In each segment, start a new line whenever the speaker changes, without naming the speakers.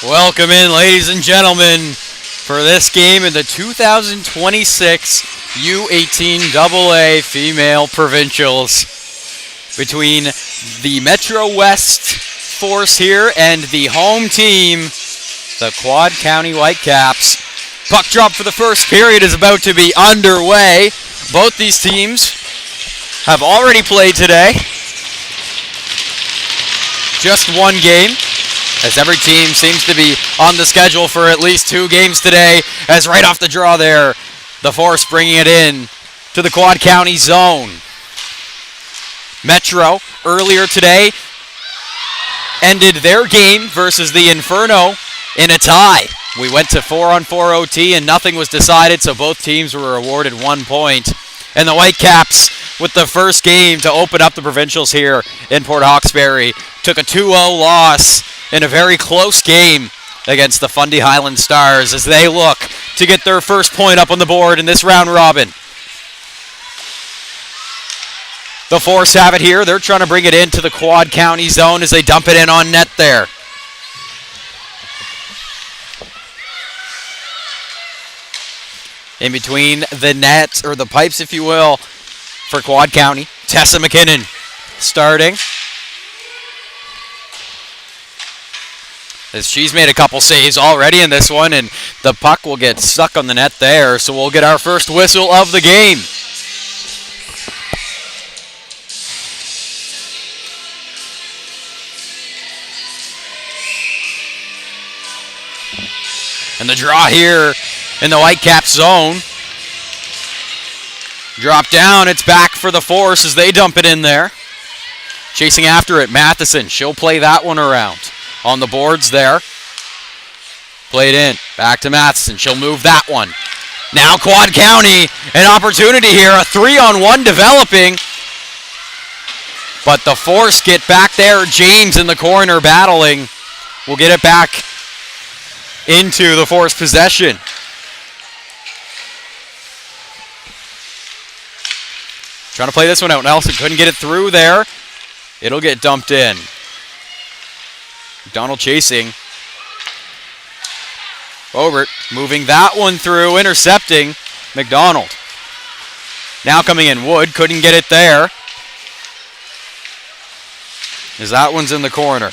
Welcome in, ladies and gentlemen, for this game in the 2026 U18 AA Female Provincials between the Metro West force here and the home team, the Quad County Whitecaps. Puck drop for the first period is about to be underway. Both these teams have already played today. Just one game, as every team seems to be on the schedule for at least 2 games today, as right off the draw there, the Force bringing it in to the Quad County zone. Metro, earlier today, ended their game versus the Inferno in a tie. We went to 4-on-4 OT and nothing was decided, so both teams were awarded 1 point. And the Whitecaps, with the first game to open up the provincials here in Port Hawkesbury, took a 2-0 loss in a very close game against the Fundy Highland Stars as they look to get their first point up on the board in this round robin. The Force have it here. They're trying to bring it into the Quad County zone as they dump it in on net there. In between the nets, or the pipes if you will, for Quad County. Tessa McKinnon starting. As she's made a couple saves already in this one, and the puck will get stuck on the net there, so we'll get our first whistle of the game. And the draw here in the Whitecaps zone. Drop down, it's back for the Force as they dump it in there. Chasing after it, Matheson, she'll play that one around. On the boards there. Played in. Back to Matheson. She'll move that one. Now Quad County, an opportunity here. A 3-on-1 developing. But the Force get back there. James in the corner battling. Will get it back into the Force possession. Trying to play this one out. Nelson couldn't get it through there. It'll get dumped in. McDonald chasing. Bobert moving that one through, intercepting McDonald. Now coming in, Wood couldn't get it there. As that one's in the corner.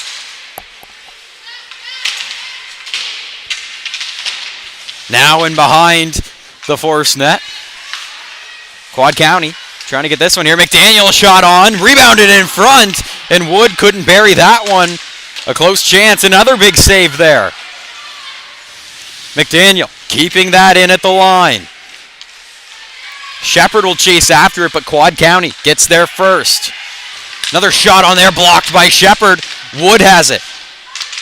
Now in behind the Force net. Quad County trying to get this one here. McDaniel shot on, rebounded in front, and Wood couldn't bury that one. A close chance, another big save there. McDaniel keeping that in at the line. Shepard will chase after it, but Quad County gets there first. Another shot on there, blocked by Shepard. Wood has it.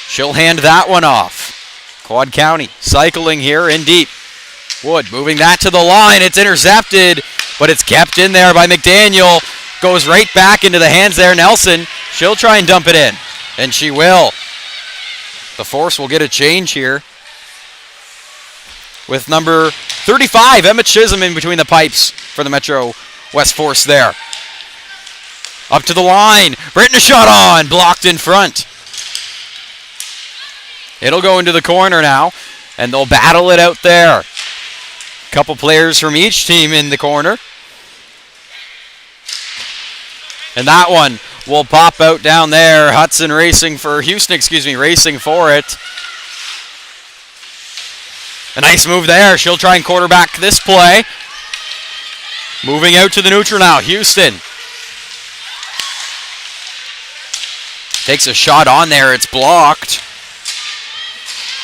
She'll hand that one off. Quad County cycling here in deep. Wood moving that to the line. It's intercepted, but it's kept in there by McDaniel. Goes right back into the hands there. Nelson, she'll try and dump it in. And she will. The Force will get a change here. With number 35, Emma Chisholm in between the pipes for the Metro West Force there. Up to the line. Britton shot on. Blocked in front. It'll go into the corner now. And they'll battle it out there. Couple players from each team in the corner. And that one will pop out down there. Houston racing for it. A nice move there. She'll try and quarterback this play. Moving out to the neutral now. Houston takes a shot on there. It's blocked.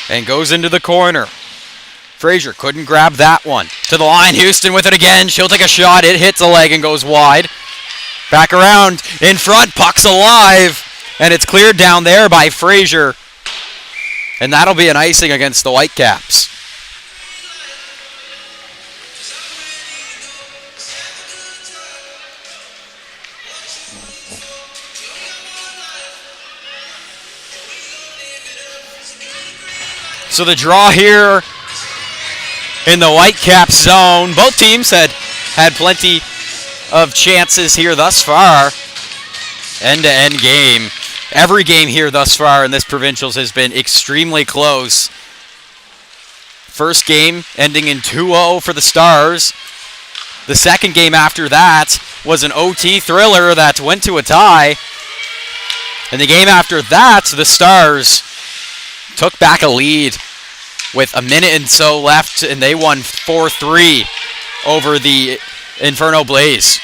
And goes into the corner. Frazier couldn't grab that one. To the line. Houston with it again. She'll take a shot. It hits a leg and goes wide. Back around, in front, puck's alive, and it's cleared down there by Frazier. And that'll be an icing against the Whitecaps. So the draw here in the Whitecaps zone. Both teams had plenty of chances here thus far. End-to-end game. every game here thus far in this Provincials has been extremely close. First game ending in 2-0 for the Stars. The second game after that was an OT thriller that went to a tie. And the game after that, the Stars took back a lead with a minute and so left, and they won 4-3 over the Inferno Blaze.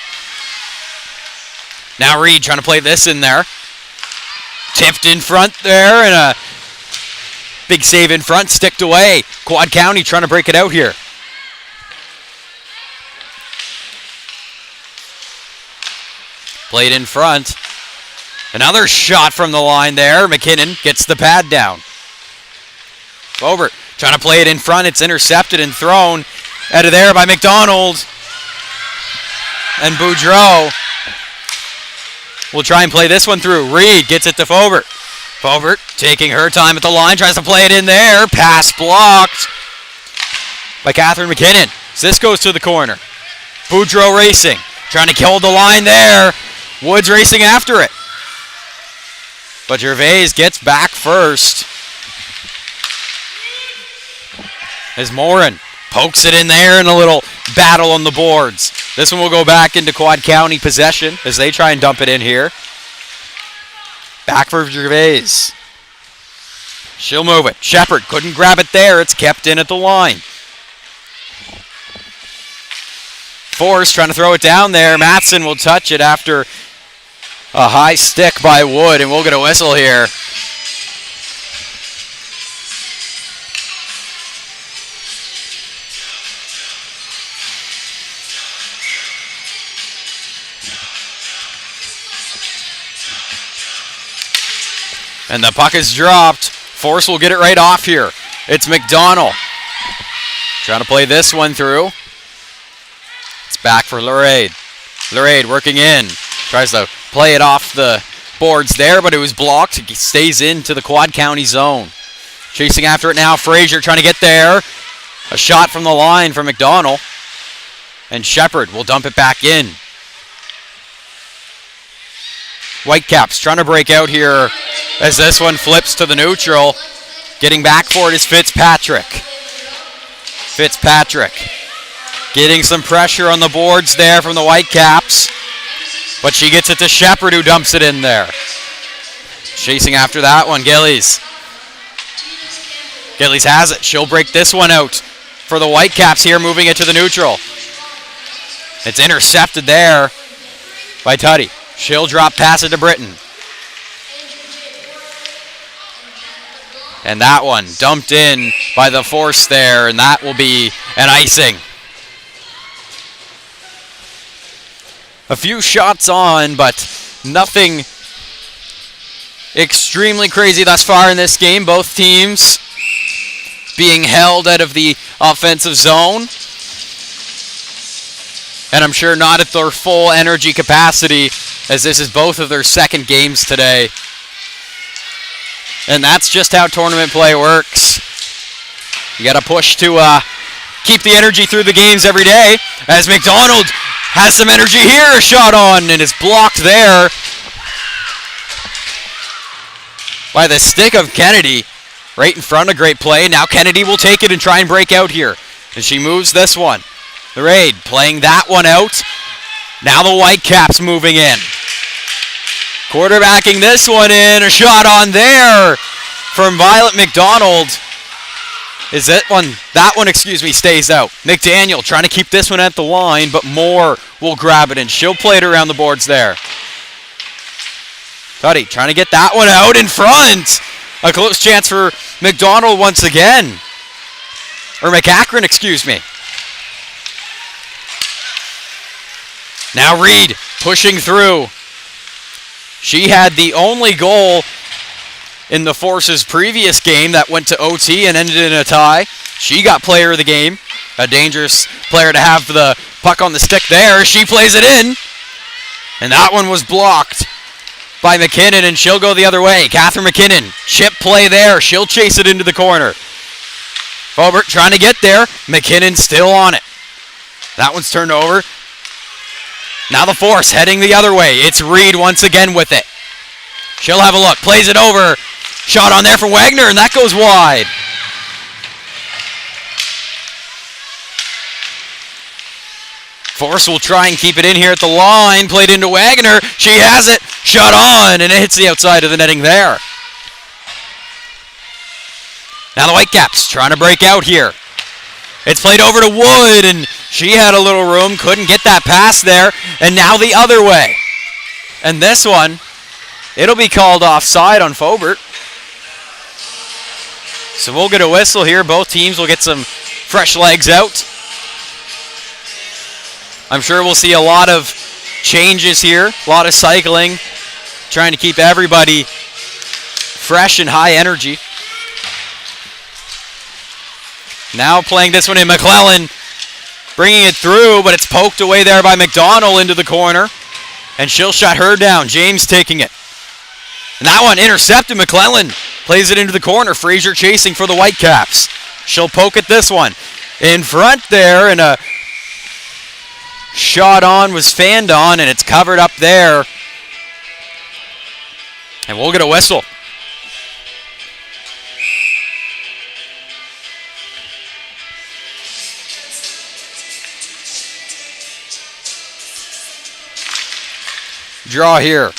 Now Reed trying to play this in there. Tipped in front there, and a big save in front, sticked away. Quad County trying to break it out here. Played in front. Another shot from the line there. McKinnon gets the pad down. Over. Trying to play it in front. It's intercepted and thrown out of there by McDonald. And Boudreau will try and play this one through. Reed gets it to Faubert. Faubert taking her time at the line. Tries to play it in there. Pass blocked by Catherine McKinnon. So this goes to the corner. Boudreau racing. Trying to kill the line there. Woods racing after it. But Gervais gets back first. As Morin pokes it in there in a little battle on the boards. This one will go back into Quad County possession as they try and dump it in here. Back for Gervais. She'll move it. Shepard couldn't grab it there. It's kept in at the line. Force trying to throw it down there. Matson will touch it after a high stick by Wood, and we'll get a whistle here. And the puck is dropped. Force will get it right off here. It's McDonald. Trying to play this one through. It's back for Lorade. Lorade working in. Tries to play it off the boards there, but it was blocked. It stays into the Quad County zone. Chasing after it now. Frazier trying to get there. A shot from the line from McDonald. And Shepard will dump it back in. Whitecaps trying to break out here as this one flips to the neutral. Getting back for it is Fitzpatrick. Fitzpatrick getting some pressure on the boards there from the Whitecaps. But she gets it to Shepard, who dumps it in there. Chasing after that one, Gillies. Gillies has it. She'll break this one out for the Whitecaps here, moving it to the neutral. It's intercepted there by Tuddy. She'll drop pass it to Britton. And that one dumped in by the Force there, and that will be an icing. A few shots on, but nothing extremely crazy thus far in this game. Both teams being held out of the offensive zone. And I'm sure not at their full energy capacity, as this is both of their second games today. And that's just how tournament play works. You got to push to keep the energy through the games every day. As McDonald has some energy here, a shot on, and it's blocked there by the stick of Kennedy. Right in front, a great play. Now Kennedy will take it and try and break out here. And she moves this one. The Raid playing that one out. Now the Whitecaps moving in. Quarterbacking this one in. A shot on there from Violet McDonald. Is that one, stays out. McDaniel trying to keep this one at the line, but Moore will grab it and she'll play it around the boards there. Tuddy trying to get that one out in front. A close chance for McDonald once again. Or McAkron, excuse me. Now Reed pushing through. She had the only goal in the Force's previous game that went to OT and ended in a tie. She got player of the game. A dangerous player to have the puck on the stick there. She plays it in. And that one was blocked by McKinnon, and she'll go the other way. Catherine McKinnon, chip play there. She'll chase it into the corner. Faubert trying to get there. McKinnon still on it. That one's turned over. Now the Force heading the other way. It's Reed once again with it. She'll have a look. Plays it over. Shot on there from Wagner, and that goes wide. Force will try and keep it in here at the line. Played into Wagner. She has it. Shot on, and it hits the outside of the netting there. Now the Whitecaps trying to break out here. It's played over to Wood, and she had a little room. Couldn't get that pass there. And now the other way. And this one, it'll be called offside on Faubert. So we'll get a whistle here. Both teams will get some fresh legs out. I'm sure we'll see a lot of changes here, a lot of cycling, trying to keep everybody fresh and high energy. Now playing this one in McClellan, bringing it through, but it's poked away there by McDonald into the corner, and she'll shut her down. James taking it. And that one intercepted. McClellan plays it into the corner. Fraser chasing for the Whitecaps. She'll poke at this one. In front there, and a shot on was fanned on, and it's covered up there. And we'll get a whistle. Draw here.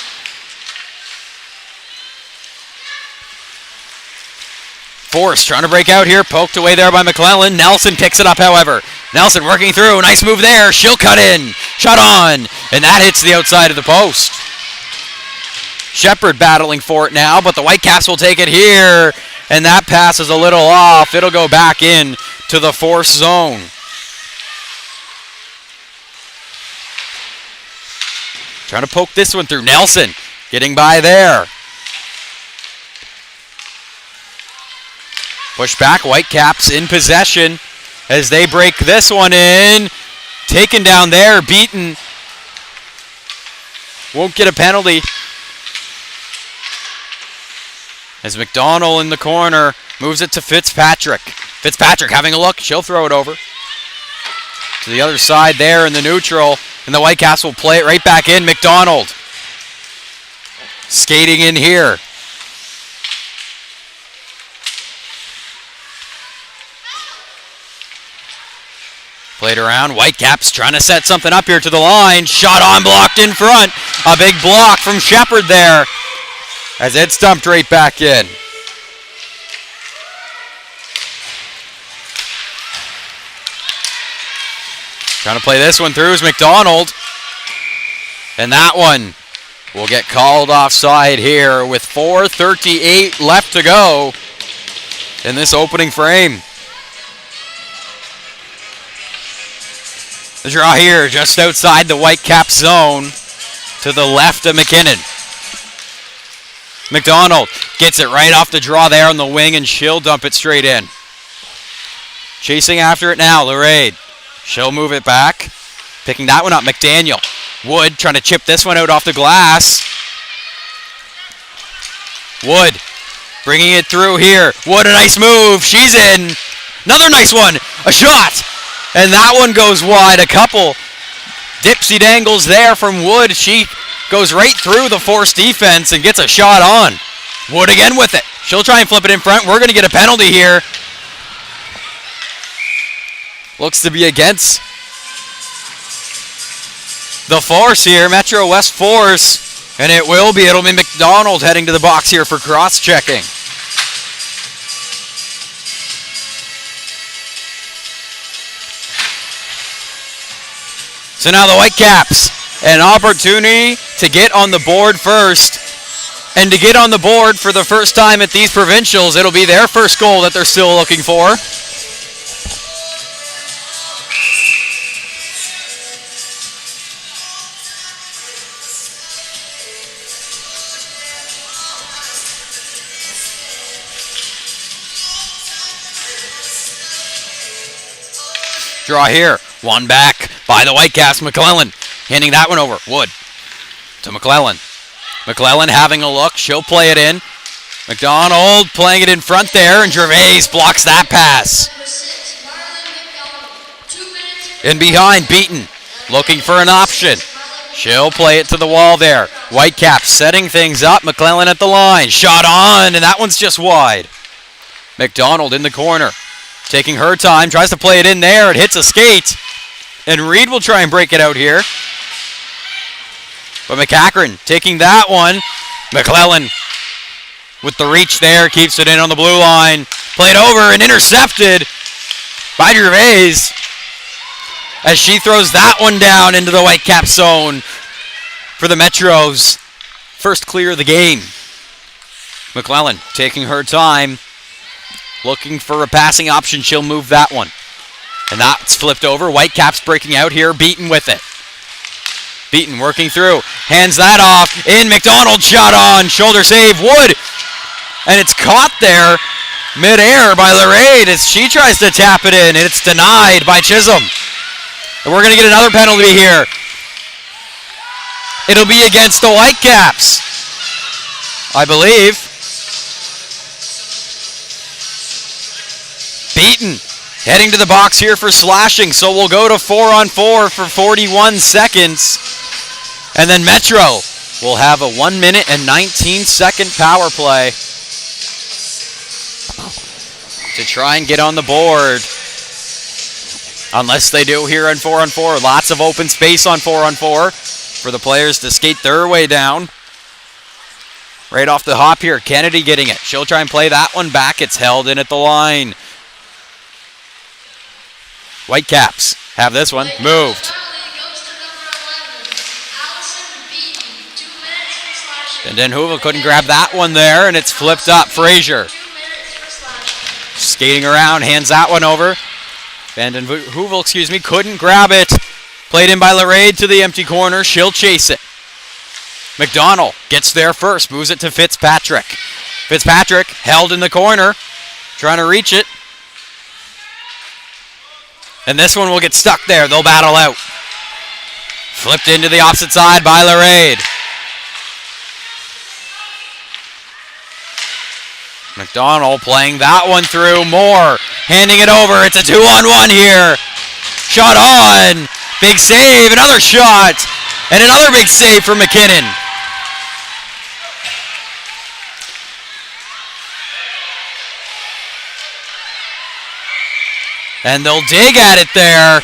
Force trying to break out here. Poked away there by McClellan. Nelson picks it up, however. Nelson working through. Nice move there. She'll cut in. Shot on. And that hits the outside of the post. Shepard battling for it now, but the Whitecaps will take it here. And that pass is a little off. It'll go back in to the Force zone. Trying to poke this one through. Nelson getting by there. Push back. Whitecaps in possession as they break this one in. Taken down there. Beaten. Won't get a penalty. As McDonald in the corner moves it to Fitzpatrick. Fitzpatrick having a look. She'll throw it over to the other side there in the neutral. And the Whitecaps will play it right back in. McDonald skating in here. Played around. Whitecaps trying to set something up here to the line. Shot on, blocked in front. A big block from Shepard there as it's dumped right back in. Trying to play this one through is McDonald. And that one will get called offside here with 4:38 left to go in this opening frame. The draw here just outside the Whitecap zone to the left of McKinnon. McDonald gets it right off the draw there on the wing, and she'll dump it straight in. Chasing after it now, Lorraine. She'll move it back. Picking that one up, McDaniel. Wood trying to chip this one out off the glass. Wood bringing it through here. Wood, a nice move. She's in. Another nice one. A shot. And that one goes wide. A couple dipsy dangles there from Wood. She goes right through the Force defense and gets a shot on. Wood again with it. She'll try and flip it in front. We're going to get a penalty here. Looks to be against the Force here, Metro West Force. And it will be. It'll be McDonald heading to the box here for cross-checking. So now the Whitecaps, an opportunity to get on the board first. And to get on the board for the first time at these provincials, it'll be their first goal that they're still looking for. Draw here. One back by the Whitecaps. McClellan handing that one over. Wood to McClellan. McClellan having a look. She'll play it in. McDonald playing it in front there, and Gervais blocks that pass. In behind, Beaton looking for an option. She'll play it to the wall there. Whitecaps setting things up. McClellan at the line. Shot on, and that one's just wide. McDonald in the corner. Taking her time. Tries to play it in there. It hits a skate. And Reed will try and break it out here. But McCachran taking that one. McClellan with the reach there. Keeps it in on the blue line. Played over and intercepted by Gervais. As she throws that one down into the Whitecap zone for the Metros. First clear of the game. McClellan taking her time. Looking for a passing option. She'll move that one. And that's flipped over. Whitecaps breaking out here. Beaton with it. Beaton working through. Hands that off. In. McDonald shot on. Shoulder save. Wood. And it's caught there midair by Lorraine as she tries to tap it in. And it's denied by Chisholm. And we're going to get another penalty here. It'll be against the Whitecaps, I believe. Beaton heading to the box here for slashing, so we'll go to 4-on-4 for 41 seconds. And then Metro will have a 1 minute and 19-second power play to try and get on the board. Unless they do here on 4-on-4. Lots of open space on 4-on-4 for the players to skate their way down. Right off the hop here, Kennedy getting it. She'll try and play that one back. It's held in at the line. Whitecaps have this one moved. And then Hoovel couldn't grab that one there, and it's flipped up. Frazier skating around, hands that one over. Vanden Hoovel, couldn't grab it. Played in by Lorraine to the empty corner. She'll chase it. McDonald gets there first, moves it to Fitzpatrick. Fitzpatrick held in the corner, trying to reach it. And this one will get stuck there. They'll battle out. Flipped into the opposite side by Lorraine. McDonald playing that one through. Moore handing it over. It's a 2-on-1 here. Shot on. Big save. Another shot. And another big save for McKinnon. And they'll dig at it there.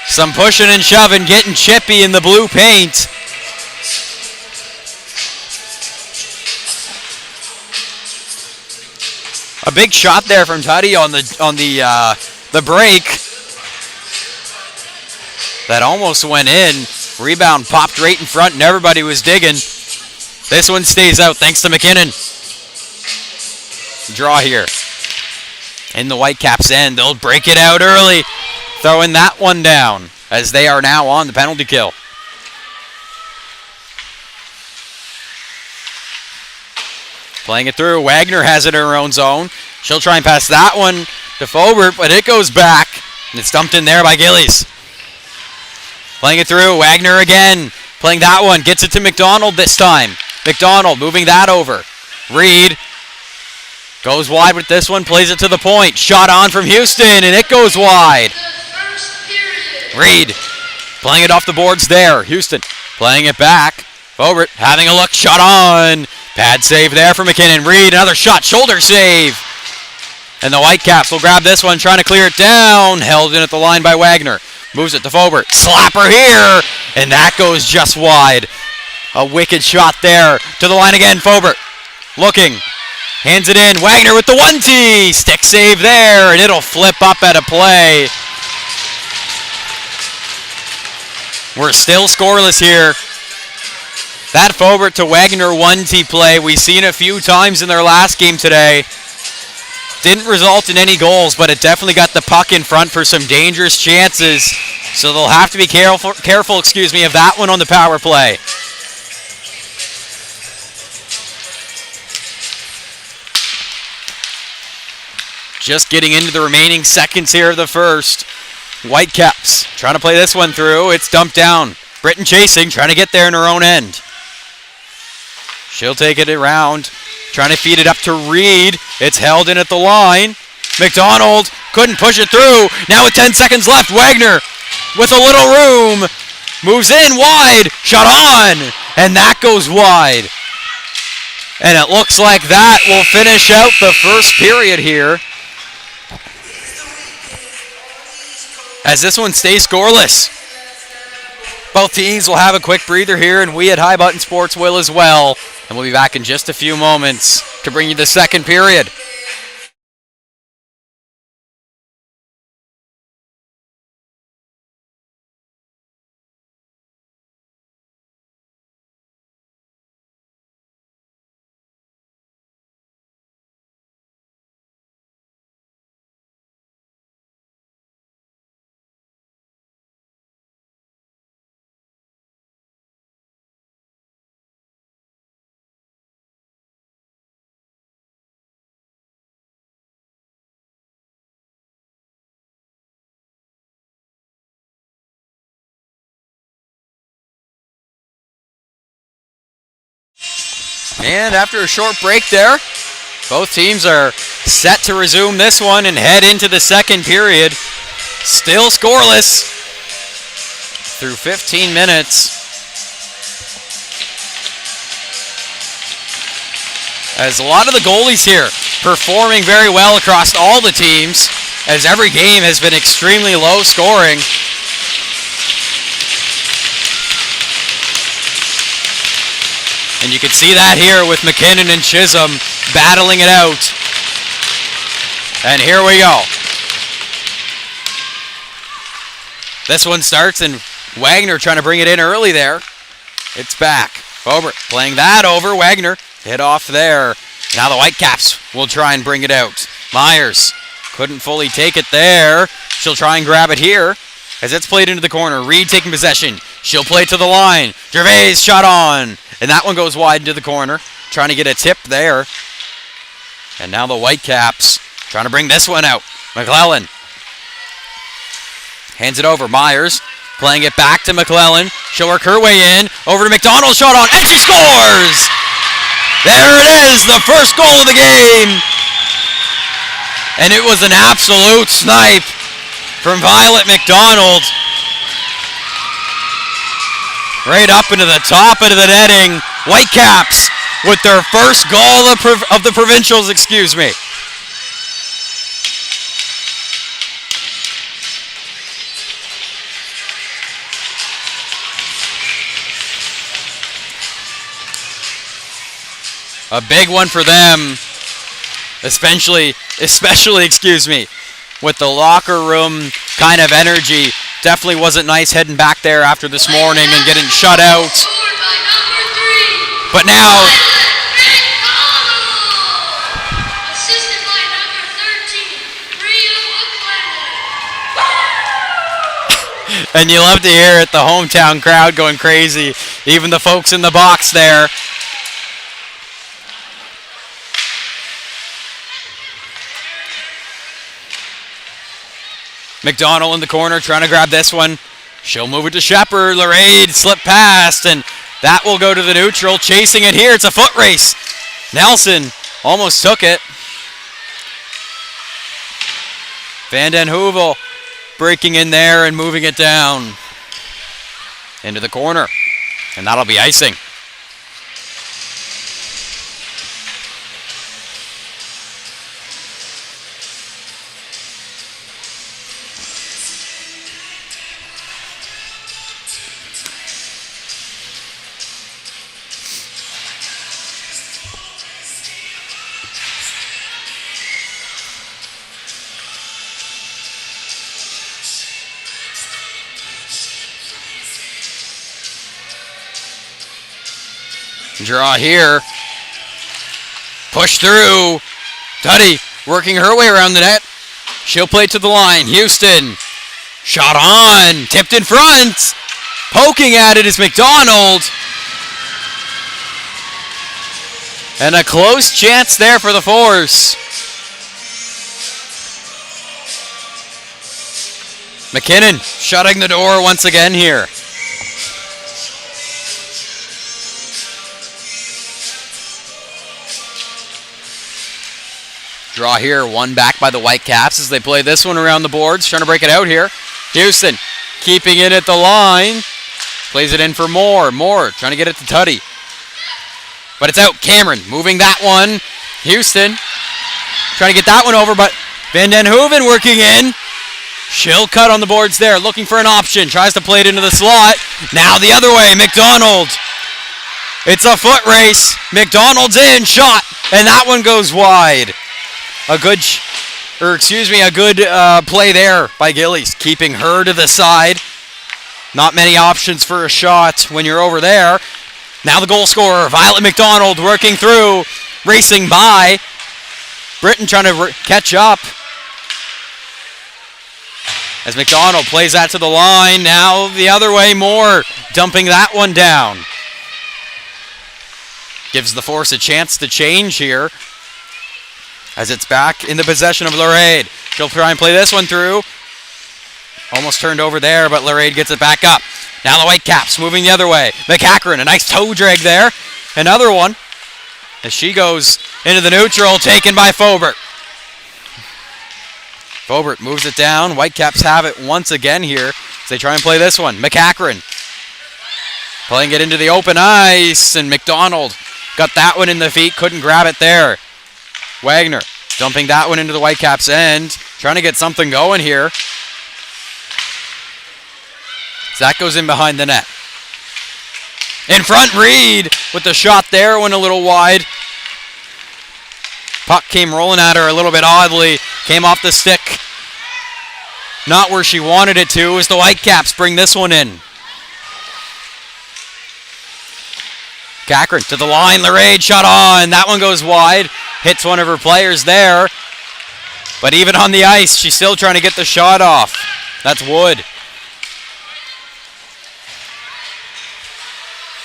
Some pushing and shoving, getting chippy in the blue paint. A big shot there from Tutty on the break. That almost went in. Rebound popped right in front and everybody was digging. This one stays out thanks to McKinnon. Draw here. In the Whitecaps end, they'll break it out early. Throwing that one down as they are now on the penalty kill. Playing it through. Wagner has it in her own zone. She'll try and pass that one to Fobert, but it goes back. And it's dumped in there by Gillies. Playing it through. Wagner again. Playing that one. Gets it to McDonald this time. McDonald moving that over. Reed goes wide with this one. Plays it to the point. Shot on from Houston, and it goes wide. Reed playing it off the boards there. Houston playing it back. Fobert having a look. Shot on. Pad save there for McKinnon. Reed, another shot. Shoulder save. And the Whitecaps will grab this one, trying to clear it down. Held in at the line by Wagner. Moves it to Fobert. Slapper here. And that goes just wide. A wicked shot there. To the line again. Fobert looking. Hands it in. Wagner with the 1-T. Stick save there. And it'll flip up at a play. We're still scoreless here. That Fobert to Wagner 1-T play, we've seen a few times in their last game today. Didn't result in any goals, but it definitely got the puck in front for some dangerous chances. So they'll have to be careful, of that one on the power play. Just getting into the remaining seconds here of the first. Whitecaps trying to play this one through. It's dumped down. Britton chasing, trying to get there in her own end. She'll take it around, trying to feed it up to Reed. It's held in at the line. McDonald couldn't push it through. Now with 10 seconds left, Wagner with a little room. Moves in wide. Shot on. And that goes wide. And it looks like that will finish out the first period here, as this one stays scoreless. Both teams will have a quick breather here, and we at High Button Sports will as well. And we'll be back in just a few moments to bring you the second period. And after a short break there, both teams are set to resume this one and head into the second period. Still scoreless through 15 minutes. As a lot of the goalies here performing very well across all the teams, as every game has been extremely low scoring. And you can see that here with McKinnon and Chisholm battling it out. And here we go. This one starts, and Wagner trying to bring it in early there. It's back. Bobert playing that over. Wagner hit off there. Now the Whitecaps will try and bring it out. Myers couldn't fully take it there. She'll try and grab it here as it's played into the corner. Reed taking possession. She'll play to the line. Gervais shot on. And that one goes wide into the corner. Trying to get a tip there. And now the Whitecaps trying to bring this one out. McClellan hands it over. Myers playing it back to McClellan. She'll work her way in. Over to McDonald. Shot on. And she scores! There it is. The first goal of the game. And it was an absolute snipe from Violet McDonald. Right up into the top of the netting. Whitecaps with their first goal of the provincials, excuse me. A big one for them, especially, excuse me, with the locker room kind of energy. Definitely wasn't nice heading back there after this morning and getting shut out. But now, and you love to hear it, the hometown crowd going crazy. Even the folks in the box there. McDonald in the corner trying to grab this one. She'll move it to Shepard. Lorraine slipped past, and that will go to the neutral. Chasing it here. It's a foot race. Nelson almost took it. Van den Heuvel breaking in there and moving it down into the corner. And that'll be icing. Draw here. Push through. Duddy working her way around the net. She'll play to the line. Houston. Shot on. Tipped in front. Poking at it is McDonald. And a close chance there for the Force. McKinnon shutting the door once again here. Draw here, one back by the Whitecaps as they play this one around the boards, trying to break it out here. Houston keeping it at the line. Plays it in for Moore. Moore trying to get it to Tuddy. But it's out. Cameron moving that one. Houston trying to get that one over, but Van Den Hooven working in. She'll cut on the boards there, looking for an option. Tries to play it into the slot. Now the other way, McDonald. It's a foot race. McDonald's in, shot, and that one goes wide. A good play there by Gillies, keeping her to the side. Not many options for a shot when you're over there. Now the goal scorer, Violet McDonald, working through, racing by. Britton trying to catch up. As McDonald plays that to the line. Now the other way, Moore dumping that one down. Gives the Force a chance to change here. As it's back in the possession of Lorraine. She'll try and play this one through. Almost turned over there, but Lorraine gets it back up. Now the Whitecaps moving the other way. McCackern, a nice toe drag there. Another one. As she goes into the neutral, taken by Fobert. Fobert moves it down. Whitecaps have it once again here as they try and play this one. McCackern playing it into the open ice, and McDonald got that one in the feet, couldn't grab it there. Wagner dumping that one into the Whitecaps' end, trying to get something going here. That goes in behind the net. In front, Reed with the shot there, went a little wide. Puck came rolling at her a little bit oddly, came off the stick. Not where she wanted it to, as the Whitecaps bring this one in. Cochran to the line, Lorraine shot on. That one goes wide, hits one of her players there. But even on the ice, she's still trying to get the shot off. That's Wood.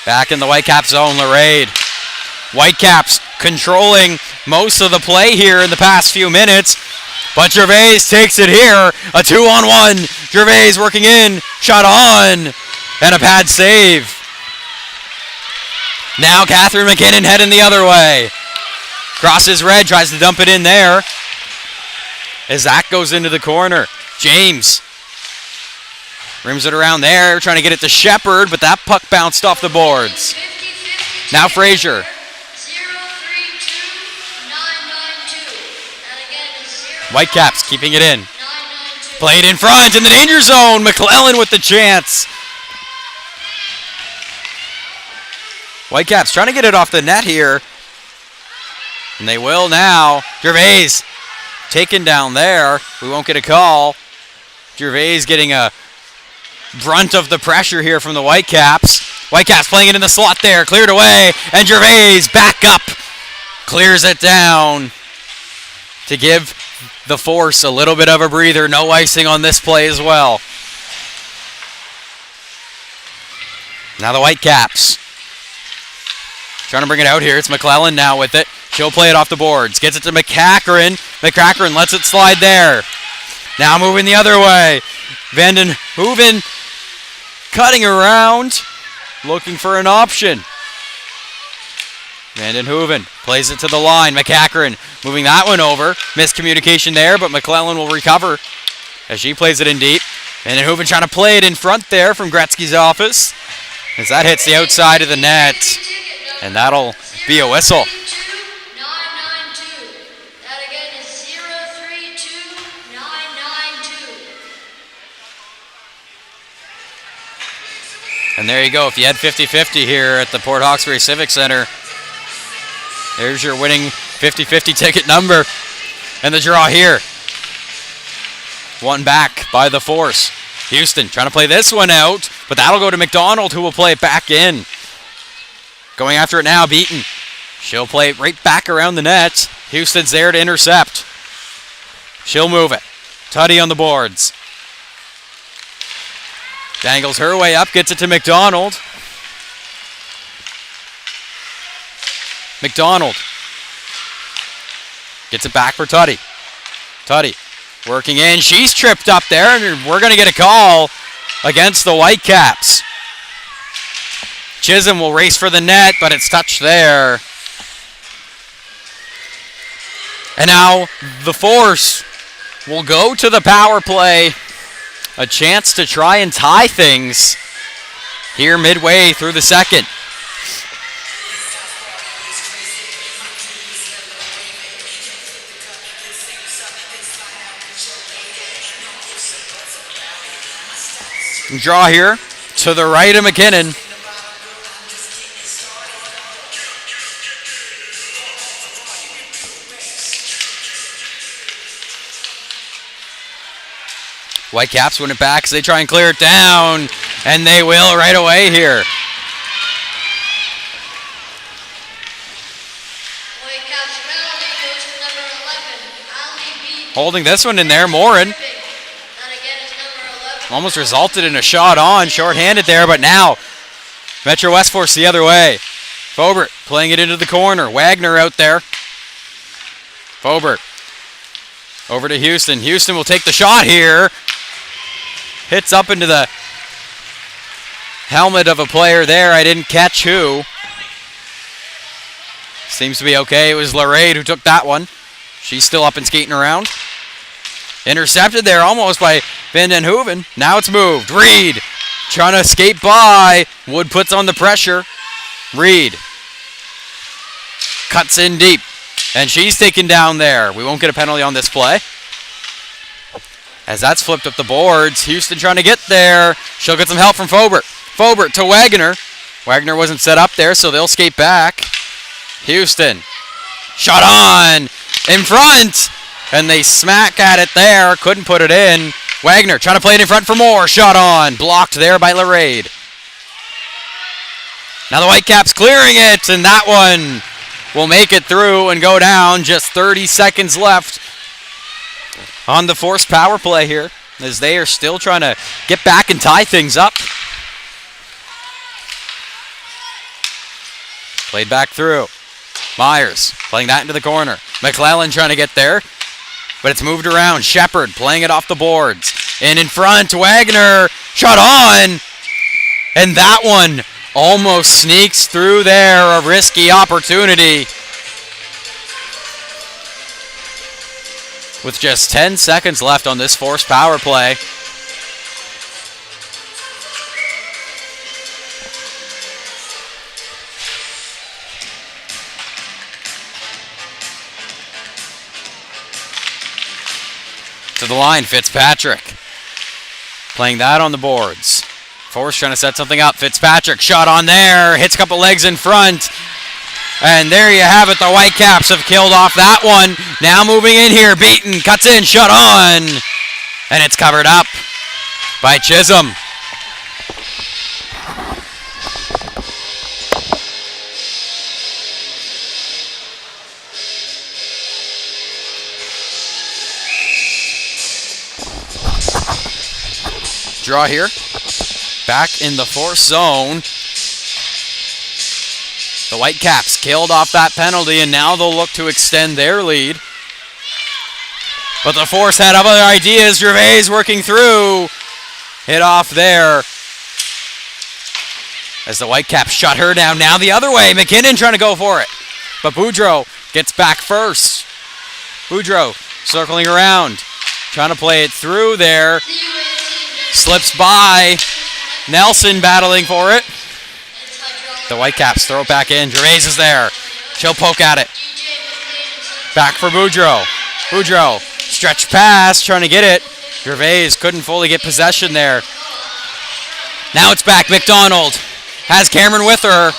Back in the Whitecaps zone, Lorraine. Whitecaps controlling most of the play here in the past few minutes. But Gervais takes it here. A 2-on-1. Gervais working in. Shot on. And a pad save. Now Catherine McKinnon heading the other way. Crosses red. Tries to dump it in there. As that goes into the corner. James rims it around there, trying to get it to Shepard, but that puck bounced off the boards. Now Frazier. Whitecaps keeping it in. Played in front in the danger zone. McClellan with the chance. Whitecaps trying to get it off the net here. And they will now. Gervais taken down there. We won't get a call. Gervais getting a brunt of the pressure here from the Whitecaps. Whitecaps playing it in the slot there, cleared away, and Gervais back up, clears it down to give the Force a little bit of a breather. No icing on this play as well. Now the Whitecaps trying to bring it out here. It's McClellan now with it. She'll play it off the boards. Gets it to McCackern. McCackern lets it slide there. Now moving the other way. Van Den Hooven cutting around, looking for an option. Van Den Hooven plays it to the line. McCackern moving that one over. Miscommunication there, but McClellan will recover as she plays it in deep. Van Den Hooven trying to play it in front there from Gretzky's office as that hits the outside of the net, and that'll be a whistle. And there you go. If you had 50-50 here at the Port Hawkesbury Civic Center, there's your winning 50-50 ticket number. And the draw here. One back by the Force. Houston trying to play this one out, but that'll go to McDonald, who will play it back in. Going after it now, Beaton. She'll play it right back around the net. Houston's there to intercept. She'll move it. Tuddy on the boards. Dangles her way up, gets it to McDonald. McDonald gets it back for Tuddy. Tuddy working in. She's tripped up there, and we're going to get a call against the Whitecaps. Chisholm will race for the net, but it's touched there. And now the Force will go to the power play. A chance to try and tie things. here midway through the second. Draw here to the right of McKinnon. Whitecaps win it back as they try and clear it down, and they will right away here.
Whitecaps penalty goes to number 11,
Holding this one in there, Morin. Almost resulted in a shot on, short-handed there, but now Metro West Force the other way. Fobert playing it into the corner. Wagner out there. Fobert over to Houston. Houston will take the shot here. Hits up into the helmet of a player there. I didn't catch who. Seems to be okay. It was Laraid who took that one. She's still up and skating around. Intercepted there almost by Van Den Hooven. Now it's moved. Reed trying to skate by. Wood puts on the pressure. Reed cuts in deep. And she's taken down there. We won't get a penalty on this play. As that's flipped up the boards. Houston trying to get there. She'll get some help from Fobert. Fobert to Wagner. Wagner wasn't set up there, so they'll skate back. Houston. Shot on. In front. And they smack at it there. Couldn't put it in. Wagner trying to play it in front for more. Shot on. Blocked there by Laraid. Now the Whitecaps clearing it. And that one will make it through and go down. Just 30 seconds left on the forced power play here, as they are still trying to get back and tie things up. Played back through. Myers playing that into the corner. McClellan trying to get there, but it's moved around. Shepard playing it off the boards. And in front, Wagner. Shot on. And that one almost sneaks through there. A risky opportunity. With just 10 seconds left on this forced power play. To the line, Fitzpatrick. Playing that on the boards. Force trying to set something up. Fitzpatrick, shot on there. Hits a couple legs in front. And there you have it. The Whitecaps have killed off that one. Now moving in here. Beaton cuts in. Shot on. And it's covered up by Chisholm. Draw here. Back in the force zone. The Whitecaps killed off that penalty, and now they'll look to extend their lead. But the Force had other ideas. Gervais working through. Hit off there. As the Whitecaps shut her down. Now the other way. McKinnon trying to go for it. But Boudreau gets back first. Boudreau circling around. Trying to play it through there. Slips by. Nelson battling for it. The Whitecaps throw it back in. Gervais is there. She'll poke at it. Back for Boudreau. Boudreau, stretch pass, trying to get it. Gervais couldn't fully get possession there. Now it's back. McDonald has Cameron with her.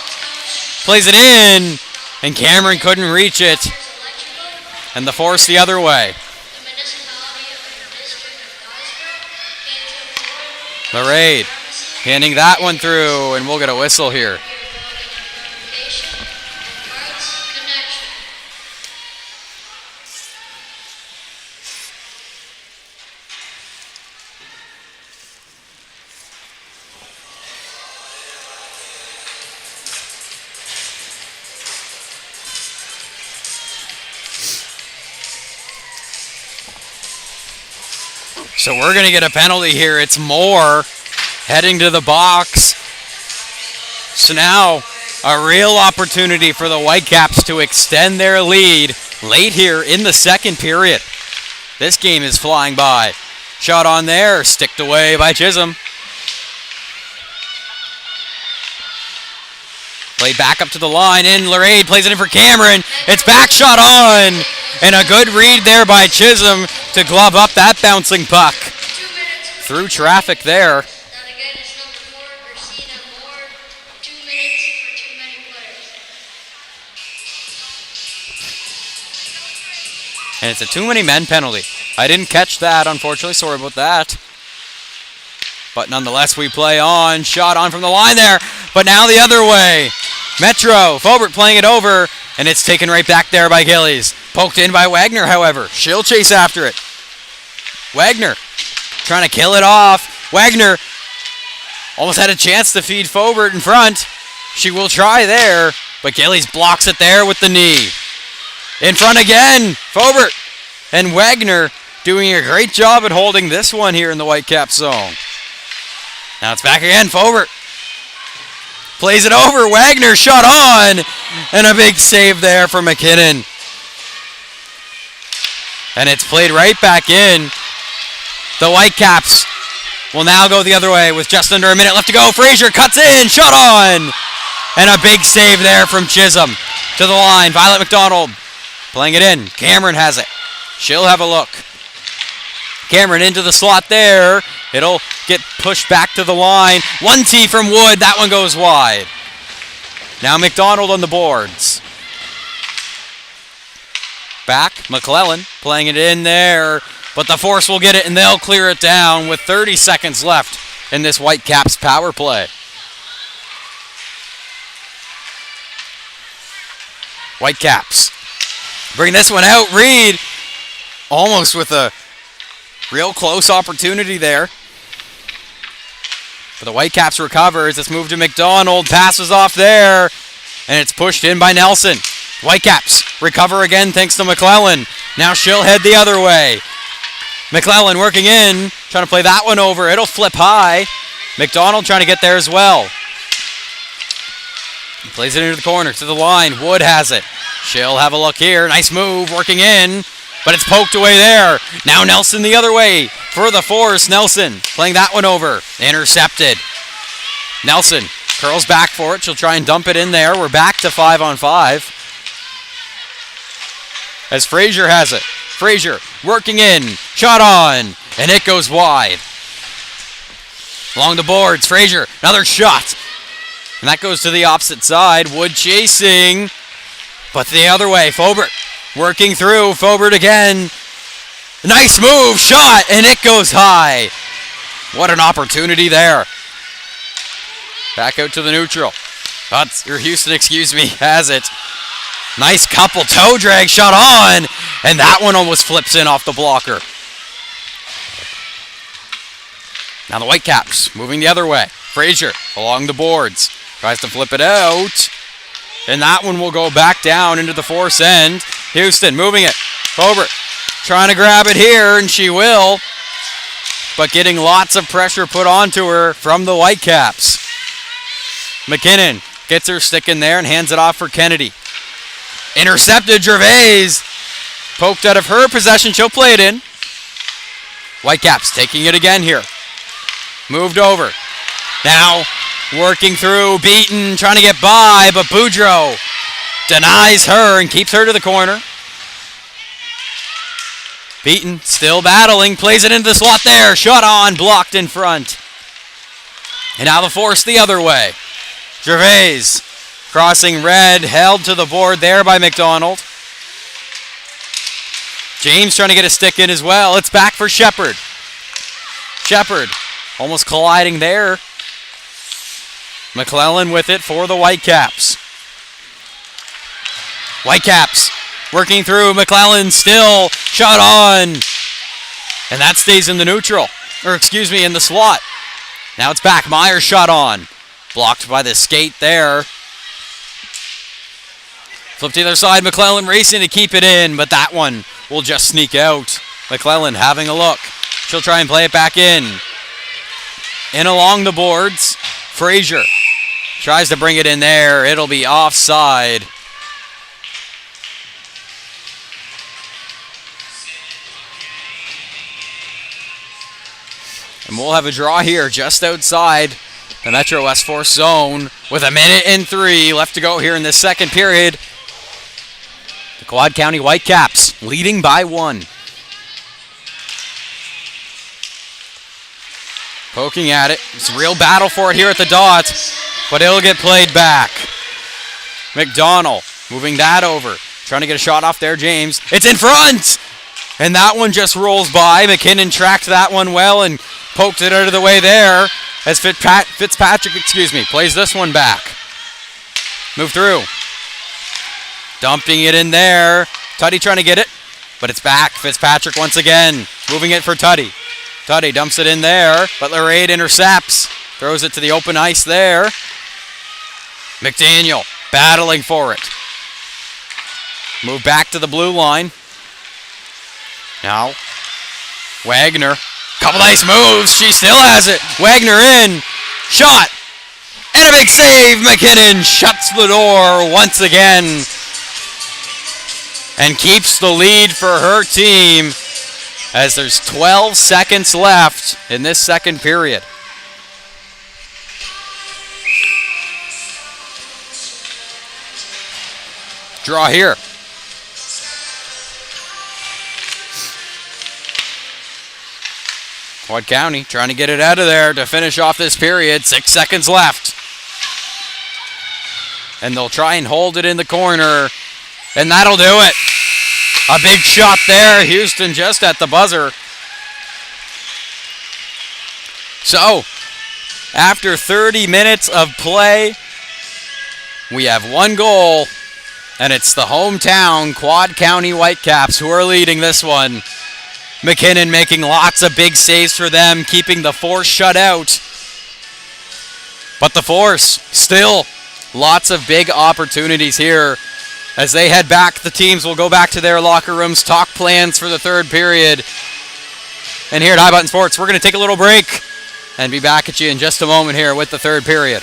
Plays it in, and Cameron couldn't reach it. And the Force the other way. Laraid handing that one through, and we'll get a whistle here. So we're going to get a penalty here. It's Moore heading to the box. So now a real opportunity for the Whitecaps to extend their lead late here in the second period. This game is flying by. Shot on there, sticked away by Chisholm. Played back up to the line. In Lorraine plays it in for Cameron. It's back shot on. And a good read there by Chisholm to glove up that bouncing puck.
2 minutes.
Through traffic there.
That again is number 4, Christina Moore. 2 minutes for too many players.
And it's a too many men penalty. I didn't catch that, unfortunately. Sorry about that. But nonetheless, we play on. Shot on from the line there. But now the other way. Metro. Fobert playing it over. And it's taken right back there by Gillies. Poked in by Wagner, however. She'll chase after it. Wagner trying to kill it off. Wagner almost had a chance to feed Fobert in front. She will try there. But Gillies blocks it there with the knee. In front again. Fobert and Wagner doing a great job at holding this one here in the Whitecaps zone. Now it's back again. Fobert plays it over. Wagner shot on. And a big save there for McKinnon. And it's played right back in. The Whitecaps will now go the other way with just under a minute left to go. Frazier cuts in. Shot on. And a big save there from Chisholm. To the line. Violet McDonald playing it in. Cameron has it. She'll have a look. Cameron into the slot there. It'll get pushed back to the line. 1T from Wood. That one goes wide. Now McDonald on the boards. Back. McClellan playing it in there. But the Force will get it and they'll clear it down with 30 seconds left in this Whitecaps power play. Whitecaps bring this one out. Reed almost with a real close opportunity there. But the Whitecaps recovers. It's moved to McDonald. Passes off there. And it's pushed in by Nelson. Whitecaps recover again thanks to McClellan. Now she'll head the other way. McClellan working in. Trying to play that one over. It'll flip high. McDonald trying to get there as well. He plays it into the corner to the line. Wood has it. She'll have a look here. Nice move working in. But it's poked away there. Now Nelson the other way for the Force. Nelson playing that one over. Intercepted. Nelson curls back for it. She'll try and dump it in there. We're back to 5-on-5. As Frazier has it. Frazier working in. Shot on. And it goes wide. Along the boards. Frazier. Another shot. And that goes to the opposite side. Wood chasing. But the other way. Fobert working through. Fobert again. Nice move. Shot. And it goes high. What an opportunity there. Back out to the neutral. Houston, has it. Nice couple toe drag shot on. And that one almost flips in off the blocker. Now the Whitecaps moving the other way. Frazier along the boards. Tries to flip it out. And that one will go back down into the Force end. Houston moving it. Fobert trying to grab it here, and she will. But getting lots of pressure put onto her from the Whitecaps. McKinnon gets her stick in there and hands it off for Kennedy. Intercepted. Gervais poked out of her possession. She'll play it in. Whitecaps taking it again here. Moved over. Now working through. Beaton trying to get by, but Boudreau denies her and keeps her to the corner. Beaton still battling. Plays it into the slot there. Shot on. Blocked in front. And now the Force the other way. Gervais crossing red. Held to the board there by McDonald. James trying to get a stick in as well. It's back for Shepard. Shepard almost colliding there. McClellan with it for the Whitecaps. Whitecaps working through. McClellan still shot on. And that stays in the neutral. In the slot. Now it's back. Myers shot on. Blocked by the skate there. Flip to the other side. McClellan racing to keep it in, but that one will just sneak out. McClellan having a look. She'll try and play it back in. In along the boards. Frazier tries to bring it in there. It'll be offside. And we'll have a draw here just outside The Metro West Force zone with 1:03 left to go here in this second period. The Quad County Whitecaps leading by 1. Poking at it. It's a real battle for it here at the dot, but it'll get played back. McDonald moving that over. Trying to get a shot off there, James. It's in front! And that one just rolls by. McKinnon tracked that one well and poked it out of the way there as Fitzpatrick, plays this one back. Move through. Dumping it in there. Tuddy trying to get it, but it's back. Fitzpatrick once again, moving it for Tuddy. Tuddy dumps it in there, but Lorade intercepts. Throws it to the open ice there. McDaniel battling for it. Move back to the blue line. Now, Wagner. Couple nice moves. She still has it. Wagner in. Shot. And a big save. McKinnon shuts the door once again and keeps the lead for her team as there's 12 seconds left in this second period. Draw here. Quad County trying to get it out of there to finish off this period. 6 seconds left. And they'll try and hold it in the corner. And that'll do it. A big shot there. Houston just at the buzzer. So, after 30 minutes of play, we have one goal. And it's the hometown Quad County Whitecaps who are leading this one. McKinnon making lots of big saves for them, keeping the Force shut out. But the Force, still lots of big opportunities here. As they head back, the teams will go back to their locker rooms, talk plans for the third period. And here at High Button Sports, we're going to take a little break and be back at you in just a moment here with the third period.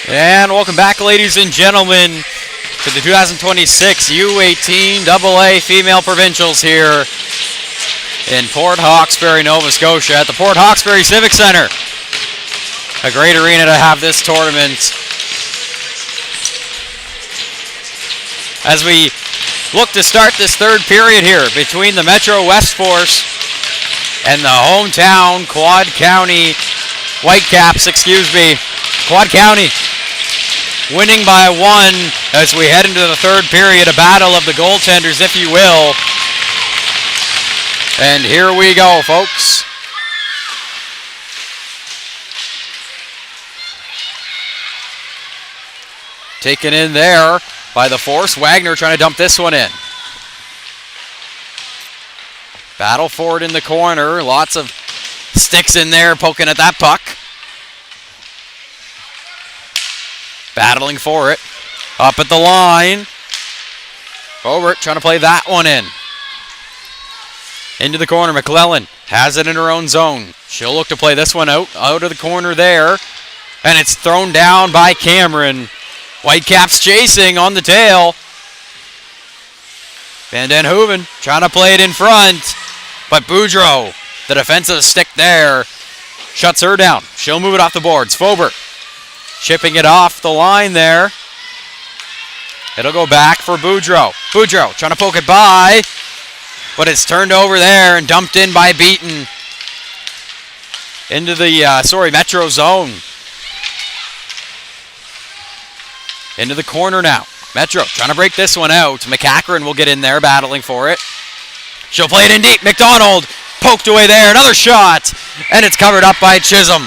And welcome back, ladies and gentlemen, to the 2026 U18 AA Female Provincials here in Port Hawkesbury, Nova Scotia at the Port Hawkesbury Civic Centre. A great arena to have this tournament. As we look to start this third period here between the Metro West Force and the hometown Quad County Whitecaps, Quad County winning by 1 as we head into the third period, a battle of the goaltenders, if you will. And here we go, folks. Taken in there by the Force. Wagner trying to dump this one in. Battle for it in the corner. Lots of sticks in there poking at that puck. Battling for it. Up at the line. Obert trying to play that one in. Into the corner. McClellan has it in her own zone. She'll look to play this one out of the corner there. And it's thrown down by Cameron. Whitecaps chasing on the tail. Van Den Hooven trying to play it in front. But Boudreau, the defensive stick there, shuts her down. She'll move it off the boards. Faubert chipping it off the line there. It'll go back for Boudreau. Boudreau trying to poke it by, but it's turned over there and dumped in by Beaton. Into the, Metro zone. Into the corner now. Metro trying to break this one out. McCachran will get in there battling for it. She'll play it in deep. McDonald poked away there. Another shot. And it's covered up by Chisholm.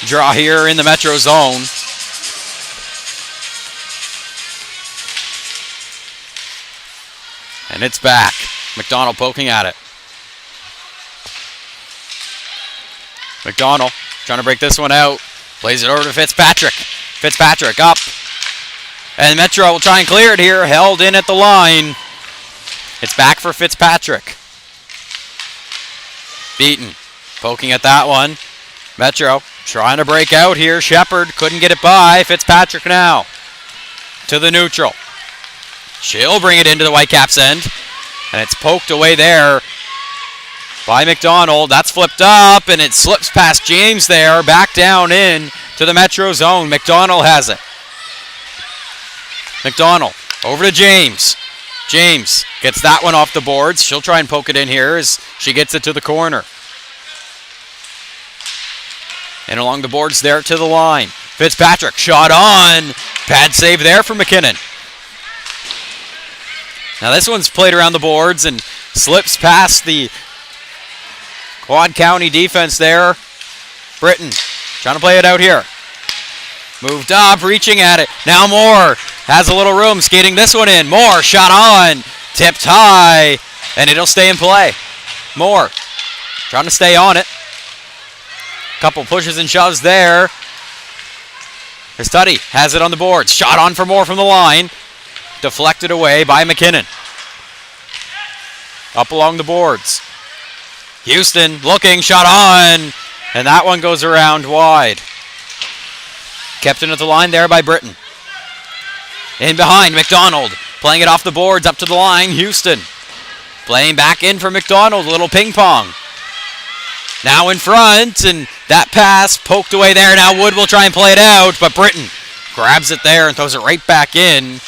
Draw here in the Metro zone. And it's back. McDonald poking at it. McDonald trying to break this one out. Plays it over to Fitzpatrick. Fitzpatrick up. And Metro will try and clear it here. Held in at the line. It's back for Fitzpatrick. Beaton poking at that one. Metro trying to break out here. Shepard couldn't get it by. Fitzpatrick now to the neutral. She'll bring it into the Whitecaps end. And it's poked away there by McDonald. That's flipped up, and it slips past James there. Back down in to the Metro zone. McDonald has it. McDonald over to James. James gets that one off the boards. She'll try and poke it in here as she gets it to the corner. And along the boards there to the line. Fitzpatrick shot on. Pad save there for McKinnon. Now this one's played around the boards and slips past the Quad County defense there. Britton trying to play it out here. Moved up, reaching at it. Now Moore has a little room, skating this one in. Moore shot on, tipped high, and it'll stay in play. Moore trying to stay on it. Couple pushes and shoves there. Histuddy has it on the boards. Shot on for Moore from the line. Deflected away by McKinnon. Up along the boards. Houston looking, shot on, and that one goes around wide. Kept in at the line there by Britton. In behind, McDonald playing it off the boards up to the line. Houston playing back in for McDonald. A little ping pong. Now in front, and that pass poked away there. Now Wood will try and play it out, but Britton grabs it there and throws it right back in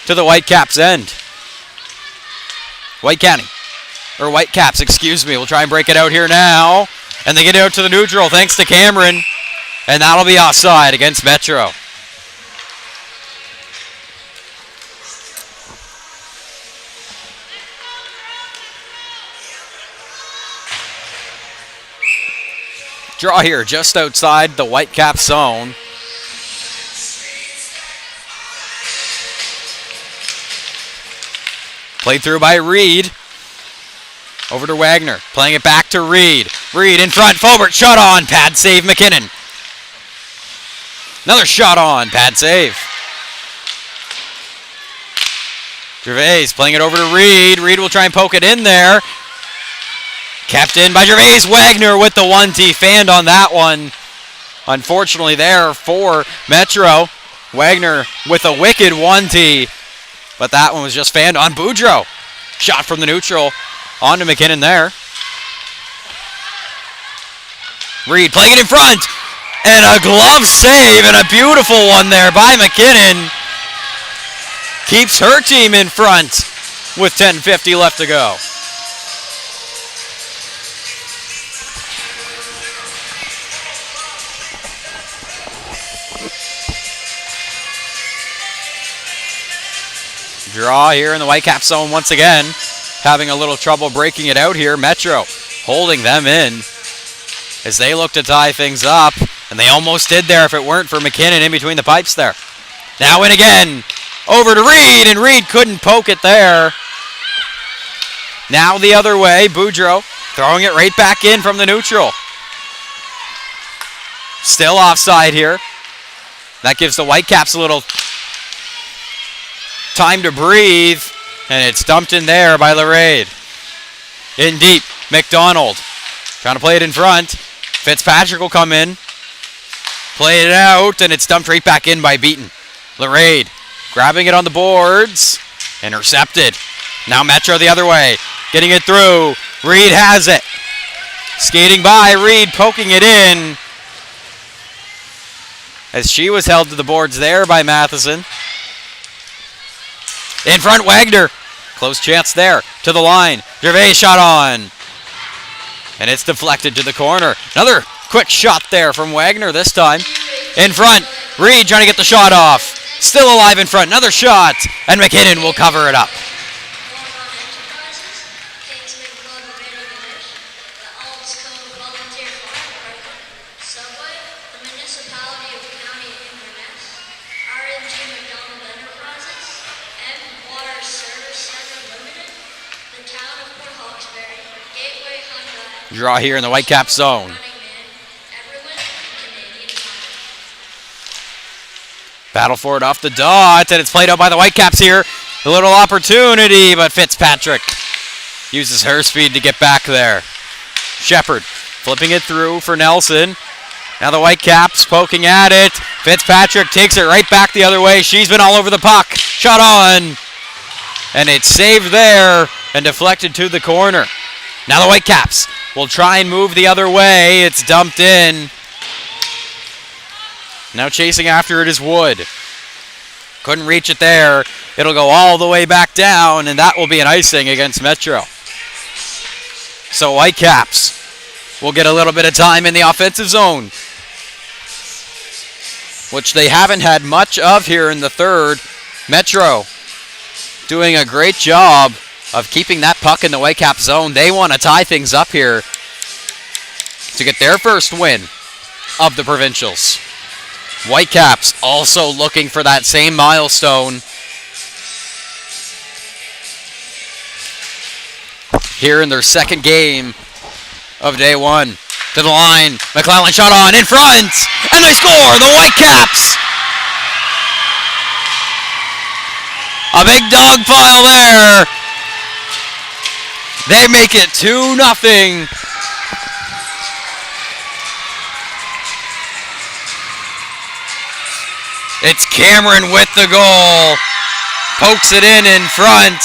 to the Whitecaps end. Whitecaps, excuse me. We'll try and break it out here now. And they get it out to the neutral thanks to Cameron. And that'll be offside against Metro. Draw here just outside the Whitecaps zone. Played through by Reed. Over to Wagner. Playing it back to Reed. Reed in front. Faubert shot on. Pad save McKinnon. Another shot on. Pad save. Gervais playing it over to Reed. Reed will try and poke it in there. Kept in by Gervais. Wagner with the 1T. Fanned on that one. Unfortunately there for Metro. Wagner with a wicked 1T. But that one was just fanned on Boudreau. Shot from the neutral. On to McKinnon there. Reed playing it in front. And a glove save and a beautiful one there by McKinnon. Keeps her team in front with 10:50 left to go. Draw here in the Whitecaps zone once again. Having a little trouble breaking it out here. Metro holding them in as they look to tie things up. And they almost did there if it weren't for McKinnon in between the pipes there. Now in again. Over to Reed, and Reed couldn't poke it there. Now the other way. Boudreau throwing it right back in from the neutral. Still offside here. That gives the Whitecaps a little time to breathe. And it's dumped in there by LaRade. In deep, McDonald. Trying to play it in front. Fitzpatrick will come in. Play it out, and it's dumped right back in by Beaton. LaRade grabbing it on the boards. Intercepted. Now Metro the other way. Getting it through. Reed has it. Skating by. Reed poking it in. As she was held to the boards there by Matheson. In front, Wagner. Close chance there. To the line. Gervais shot on. And it's deflected to the corner. Another quick shot there from Wagner this time. In front. Reed trying to get the shot off. Still alive in front. Another shot. And McKinnon will cover it up. Draw here in the Whitecaps zone. Battle for it off the dot, and it's played out by the Whitecaps here. A little opportunity, but Fitzpatrick uses her speed to get back there. Shepard flipping it through for Nelson. Now the Whitecaps poking at it. Fitzpatrick takes it right back the other way. She's been all over the puck. Shot on. And it's saved there and deflected to the corner. Now the Whitecaps will try and move the other way. It's dumped in. Now chasing after it is Wood. Couldn't reach it there. It'll go all the way back down, and that will be an icing against Metro. So Whitecaps will get a little bit of time in the offensive zone, which they haven't had much of here in the third. Metro doing a great job of keeping that puck in the Whitecaps zone. They want to tie things up here to get their first win of the provincials. Whitecaps also looking for that same milestone here in their second game of day one. To the line, McClellan shot on in front, and they score, the Whitecaps. A big dog pile there. They make it 2-0. It's Cameron with the goal. Pokes it in front.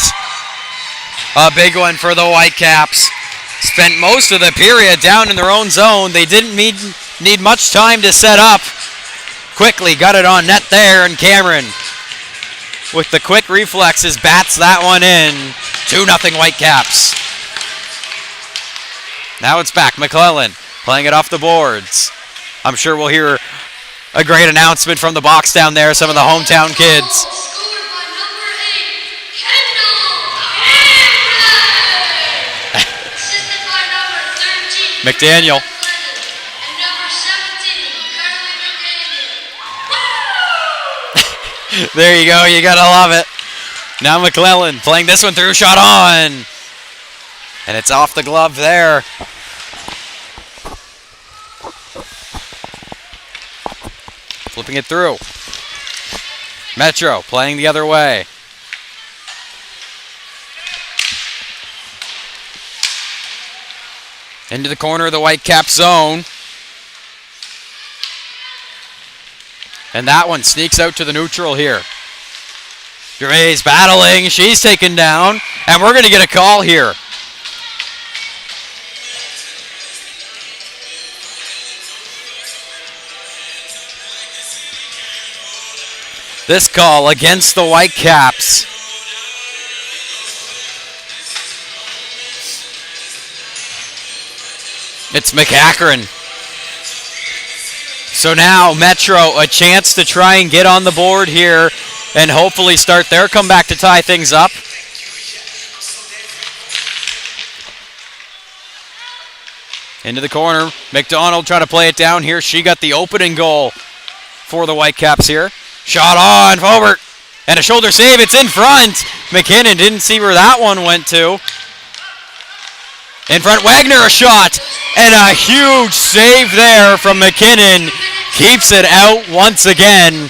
A big one for the Whitecaps. Spent most of the period down in their own zone. They didn't need much time to set up. Quickly got it on net there, and Cameron, with the quick reflexes, bats that one in. 2-0 Whitecaps. Now it's back. McClellan playing it off the boards. I'm sure we'll hear a great announcement from the box down there, some of the hometown kids. McDaniel. There you go, you gotta love it. Now McClellan playing this one through, shot on. And it's off the glove there. Flipping it through. Metro playing the other way. Into the corner of the Whitecap zone. And that one sneaks out to the neutral here. Gervais battling. She's taken down. And we're going to get a call here. This call against the Whitecaps. It's McAkron. So now Metro a chance to try and get on the board here and hopefully start their comeback to tie things up. Into the corner. McDonald trying to play it down here. She got the opening goal for the Whitecaps here. Shot on, Fobert. And a shoulder save. It's in front. McKinnon didn't see where that one went to. In front, Wagner a shot. And a huge save there from McKinnon. Keeps it out once again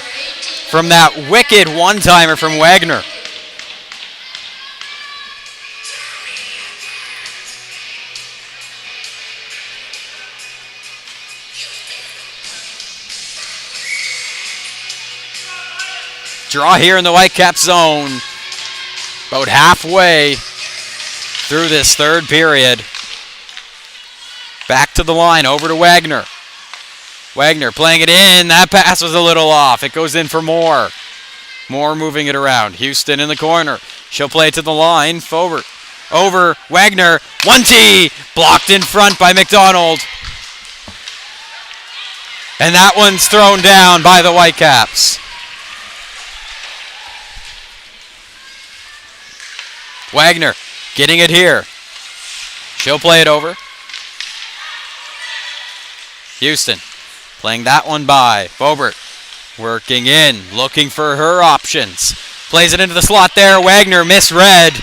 from that wicked one-timer from Wagner. Draw here in the Whitecaps zone. About halfway through this third period. Back to the line, over to Wagner. Wagner playing it in. That pass was a little off. It goes in for Moore. Moore moving it around. Houston in the corner. She'll play it to the line. Forward. Over Wagner. 1T. Blocked in front by McDonald. And that one's thrown down by the Whitecaps. Wagner getting it here. She'll play it over. Houston playing that one by. Bobert working in, looking for her options. Plays it into the slot there. Wagner misread.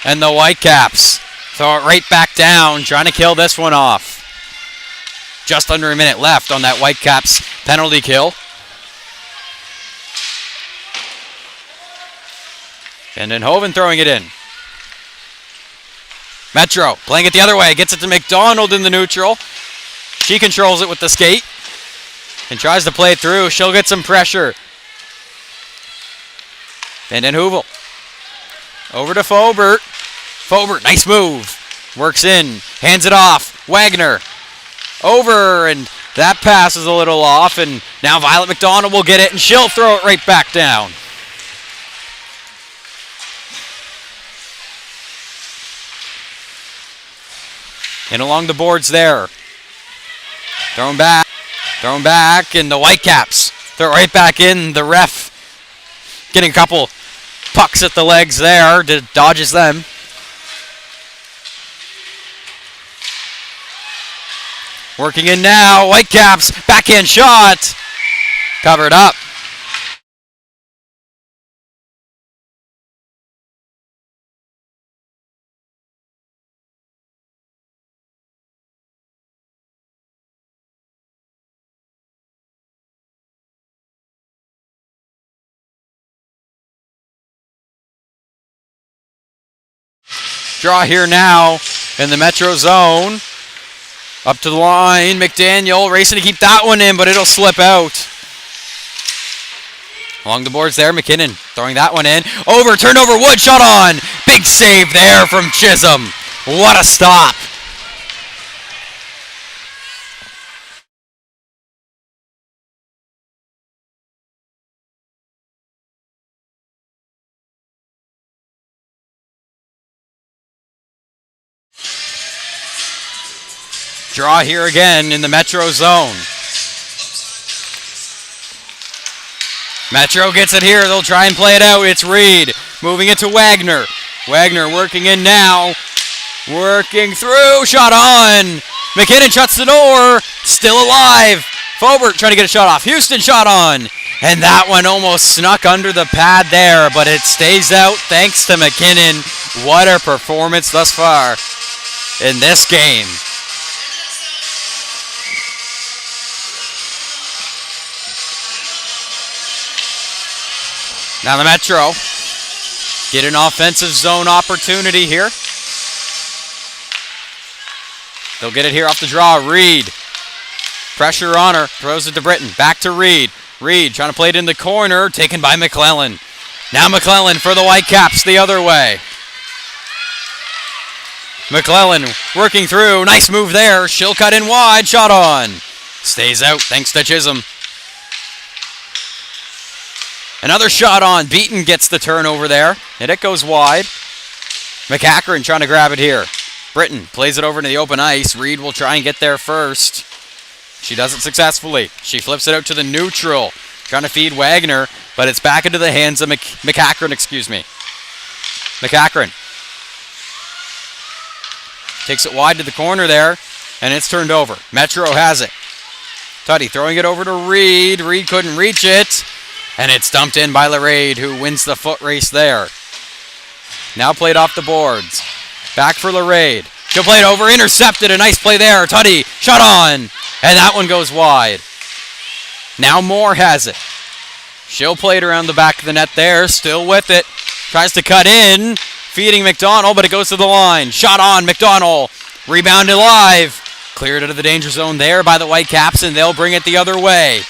And the Whitecaps throw it right back down, trying to kill this one off. Just under a minute left on that Whitecaps penalty kill. And then Hoven throwing it in. Metro playing it the other way. Gets it to McDonald in the neutral. She controls it with the skate. And tries to play it through. She'll get some pressure. And then Hoovel. Over to Fobert. Fobert, nice move. Works in. Hands it off. Wagner. Over. And that pass is a little off. And now Violet McDonald will get it. And she'll throw it right back down. And along the boards there. Thrown back. Thrown back. And the Whitecaps throw it right back in. The ref getting a couple pucks at the legs there. Dodges them. Working in now. Whitecaps. Backhand shot. Covered up. Draw here now in the Metro zone. Up to the line, McDaniel racing to keep that one in, but it'll slip out. Along the boards there, McKinnon throwing that one in. Over, turned over, Wood, shot on. Big save there from Chisholm. What a stop. Draw here again in the Metro zone. Metro gets it here. They'll try and play it out. It's Reed moving it to Wagner. Wagner working in now. Working through. Shot on. McKinnon shuts the door. Still alive. Fobert trying to get a shot off. Houston shot on. And that one almost snuck under the pad there, but it stays out thanks to McKinnon. What a performance thus far in this game. Now the Metro get an offensive zone opportunity here. They'll get it here off the draw. Reed. Pressure on her. Throws it to Britton. Back to Reed. Reed trying to play it in the corner. Taken by McClellan. Now McClellan for the Whitecaps the other way. McClellan working through. Nice move there. She'll cut in wide. Shot on. Stays out thanks to Chisholm. Another shot on. Beaton gets the turnover there. And it goes wide. McCackern trying to grab it here. Britton plays it over to the open ice. Reed will try and get there first. She does it successfully. She flips it out to the neutral. Trying to feed Wagner, but it's back into the hands of McCackern, McCackern. Takes it wide to the corner there, and it's turned over. Metro has it. Tutty throwing it over to Reed. Reed couldn't reach it, and it's dumped in by LaRade, who wins the foot race there. Now played off the boards. Back for LaRade. She'll play it over, intercepted, a nice play there. Tutty, shot on, and that one goes wide. Now Moore has it. She'll play it around the back of the net there, still with it. Tries to cut in, feeding McDonald, but it goes to the line. Shot on, McDonald, rebounded live. Cleared out of the danger zone there by the Whitecaps, and they'll bring it the other way.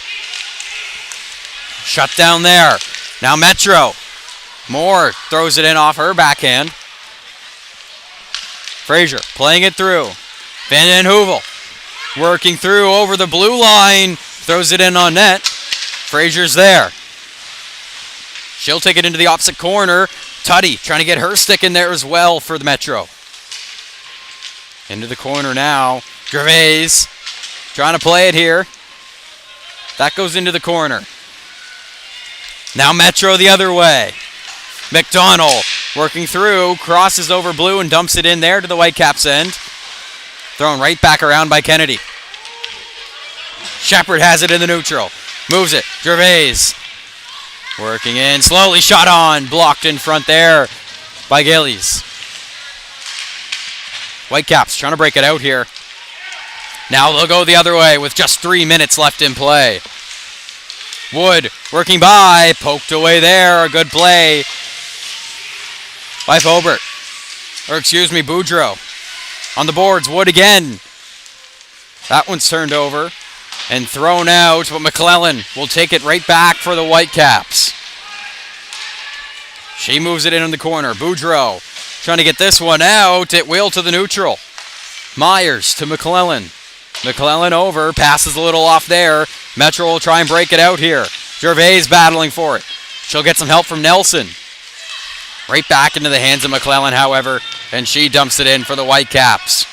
Shut down there. Now Metro. Moore throws it in off her backhand. Fraser playing it through. Van den Heuvel working through over the blue line. Throws it in on net. Fraser's there. She'll take it into the opposite corner. Tutty trying to get her stick in there as well for the Metro. Into the corner now. Gervais trying to play it here. That goes into the corner. Now Metro the other way. McDonald working through, crosses over blue and dumps it in there to the Whitecaps end. Thrown right back around by Kennedy. Shepard has it in the neutral. Moves it. Gervais working in. Slowly shot on. Blocked in front there by Gillies. Whitecaps trying to break it out here. Now they'll go the other way with just 3 minutes left in play. Wood working by. Poked away there. A good play by Boudreau. On the boards. Wood again. That one's turned over and thrown out, but McClellan will take it right back for the Whitecaps. She moves it in the corner. Boudreau trying to get this one out. It will to the neutral. Myers to McClellan. McClellan over, passes a little off there. Metro will try and break it out here. Gervais battling for it. She'll get some help from Nelson. Right back into the hands of McClellan, however, and she dumps it in for the Whitecaps.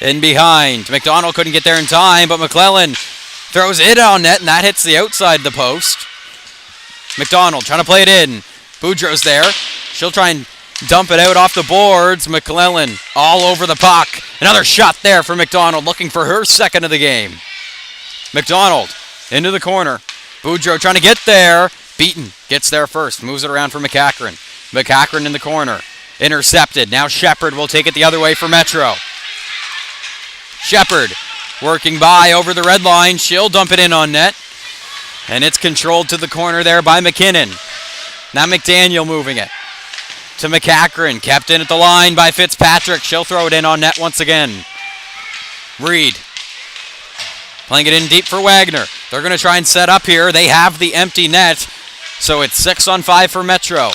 In behind. McDonald couldn't get there in time, but McClellan throws it on net, and that hits the outside of the post. McDonald trying to play it in. Boudreau's there. She'll try and dump it out off the boards. McClellan all over the puck. Another shot there for McDonald, looking for her second of the game. McDonald into the corner. Boudreau trying to get there. Beaton gets there first. Moves it around for McCackern. McCackern in the corner. Intercepted. Now Shepard will take it the other way for Metro. Shepard working by over the red line. She'll dump it in on net. And it's controlled to the corner there by McKinnon. Now McDaniel moving it to McCackern. Kept in at the line by Fitzpatrick. She'll throw it in on net once again. Reed playing it in deep for Wagner. They're going to try and set up here. They have the empty net. So it's 6-on-5 for Metro.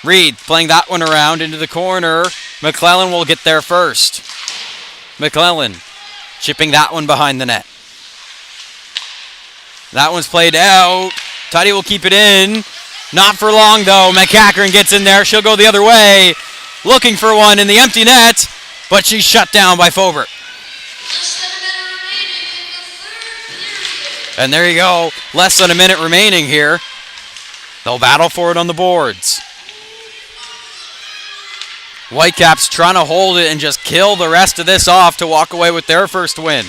Reed playing that one around into the corner. McClellan will get there first. McClellan chipping that one behind the net. That one's played out. Tutty will keep it in. Not for long, though. McCackern gets in there. She'll go the other way. Looking for one in the empty net. But she's shut down by Faubert. And there you go. Less than a minute remaining here. They'll battle for it on the boards. Whitecaps trying to hold it and just kill the rest of this off to walk away with their first win.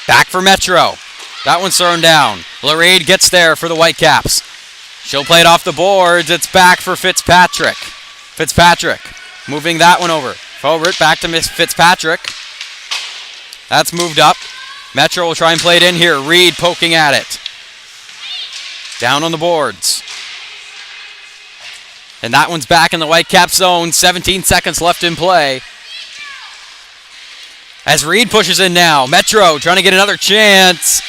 Back for Metro. That one's thrown down. LaRade gets there for the Whitecaps. She'll play it off the boards. It's back for Fitzpatrick. Fitzpatrick moving that one over. Forward back to Miss Fitzpatrick. That's moved up. Metro will try and play it in here. Reed poking at it. Down on the boards. And that one's back in the Whitecaps zone. 17 seconds left in play. As Reed pushes in now. Metro trying to get another chance.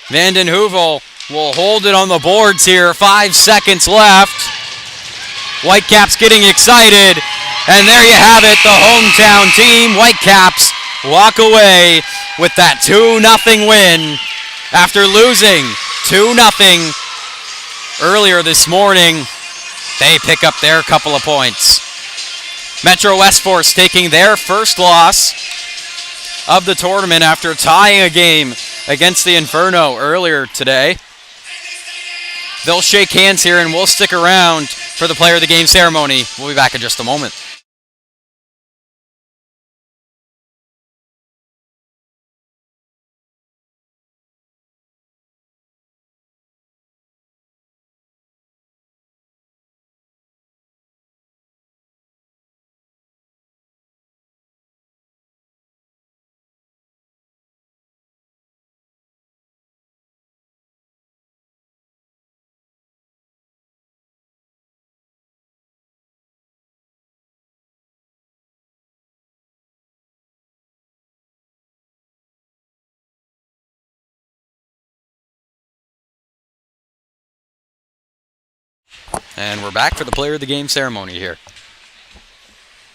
Vanden Heuvel will hold it on the boards here. 5 seconds left. Whitecaps getting excited. And there you have it, the hometown team. Whitecaps walk away with that 2-0 win after losing 2-0 earlier this morning. They pick up their couple of points. Metro West Force taking their first loss of the tournament after tying a game against the Inferno earlier today. They'll shake hands here and we'll stick around for the player of the game ceremony. We'll be back in just a moment. And we're back for the player of the game ceremony here.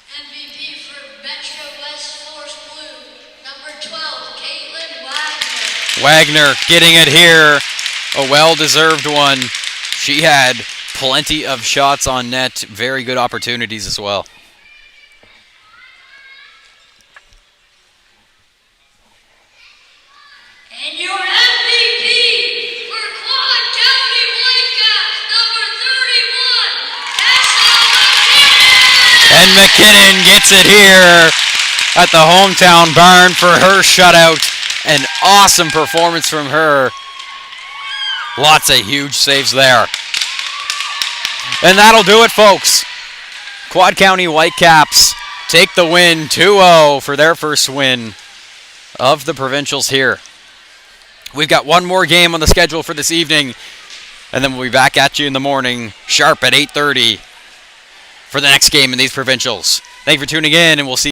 MVP for Metro West Force Blue, number 12, Caitlin Wagner.
Wagner getting it here. A well-deserved one. She had plenty of shots on net. Very good opportunities as well.
And your MVP for Quad County Whitecaps, number 31, Ashley McKinnon.
And McKinnon gets it here at the hometown barn for her shutout. An awesome performance from her. Lots of huge saves there. And that'll do it, folks. Quad County Whitecaps take the win 2-0 for their first win of the provincials here. We've got one more game on the schedule for this evening, and then we'll be back at you in the morning, sharp at 8:30 for the next game in these provincials. Thank you for tuning in, and we'll see you